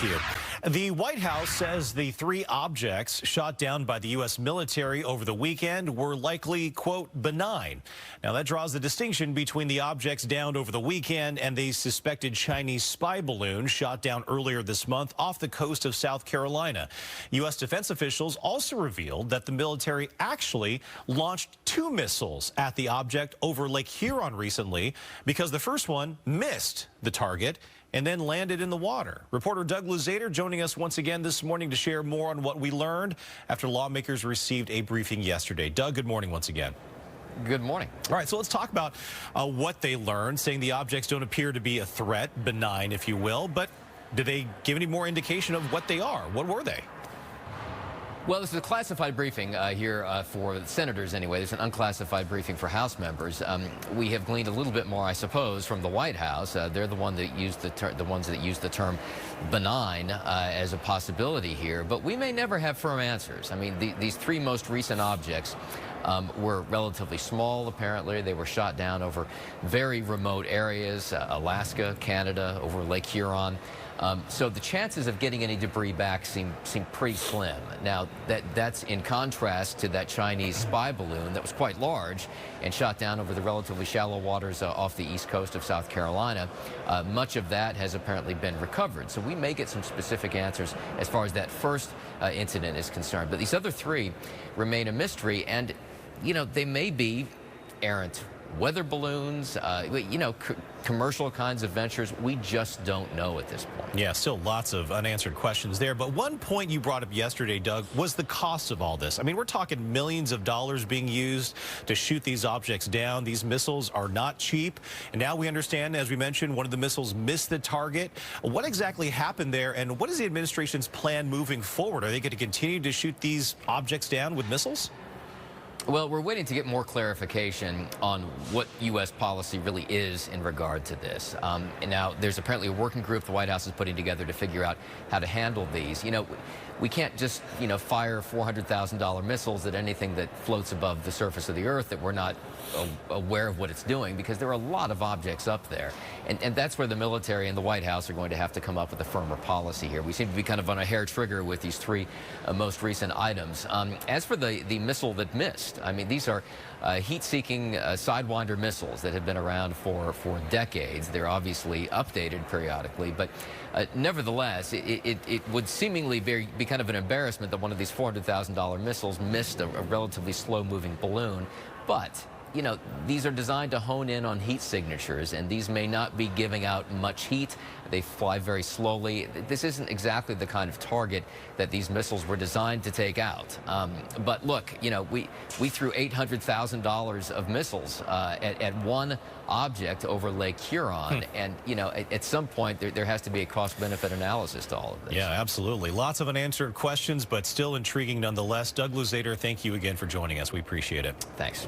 Thank you. The White House says the three objects shot down by the U.S. military over the weekend were likely, quote, benign. Now, that draws the distinction between the objects downed over the weekend and the suspected Chinese spy balloon shot down earlier this month off the coast of South Carolina. U.S. defense officials also revealed that the military actually launched two missiles at the object over Lake Huron recently because the first one missed the target and then landed in the water. Reporter Doug Luzader joining us once again this morning to share more on what we learned after lawmakers received a briefing yesterday. Doug, good morning once again. Good morning. All right, so let's talk about what they learned, saying the objects don't appear to be a threat, benign, if you will, but did they give any more indication of what they are? What were they? Well, this is a classified briefing here for the senators anyway. There's an unclassified briefing for House members. We have gleaned a little bit more, I suppose, from the White House. They're the ones that use the term benign as a possibility here. But we may never have firm answers. I mean, these three most recent objects were relatively small, apparently. They were shot down over very remote areas, Alaska, Canada, over Lake Huron. So the chances of getting any debris back seem pretty slim. Now, that's in contrast to that Chinese spy balloon that was quite large and shot down over the relatively shallow waters off the east coast of South Carolina. Much of that has apparently been recovered. So we may get some specific answers as far as that first incident is concerned. But these other three remain a mystery, and, you know, they may be errant weather balloons, you know, commercial kinds of ventures. We just don't know at this point. Yeah, still lots of unanswered questions there. But one point you brought up yesterday, Doug, was the cost of all this. I mean, we're talking millions of dollars being used to shoot these objects down. These missiles are not cheap. And now we understand, as we mentioned, one of the missiles missed the target. What exactly happened there, and what is the administration's plan moving forward? Are they going to continue to shoot these objects down with missiles? Well, we're waiting to get more clarification on what U.S. policy really is in regard to this. And now, there's apparently a working group the White House is putting together to figure out how to handle these. You know, we can't just, you know, fire $400,000 missiles at anything that floats above the surface of the Earth that we're not aware of what it's doing, because there are a lot of objects up there. And that's where the military and the White House are going to have to come up with a firmer policy here. We seem to be kind of on a hair trigger with these three most recent items. As for the missile that missed, I mean, these are heat-seeking Sidewinder missiles that have been around for decades. They're obviously updated periodically, but nevertheless, it would seemingly be kind of an embarrassment that one of these $400,000 missiles missed a relatively slow-moving balloon. But, you know, these are designed to hone in on heat signatures, and these may not be giving out much heat. They fly very slowly. This isn't exactly the kind of target that these missiles were designed to take out. But look, you know, we threw $800,000 of missiles at one object over Lake Huron, and, you know, at some point there has to be a cost-benefit analysis to all of this. Yeah, absolutely. Lots of unanswered questions, but still intriguing nonetheless. Doug Luzader, thank you again for joining us. We appreciate it. Thanks.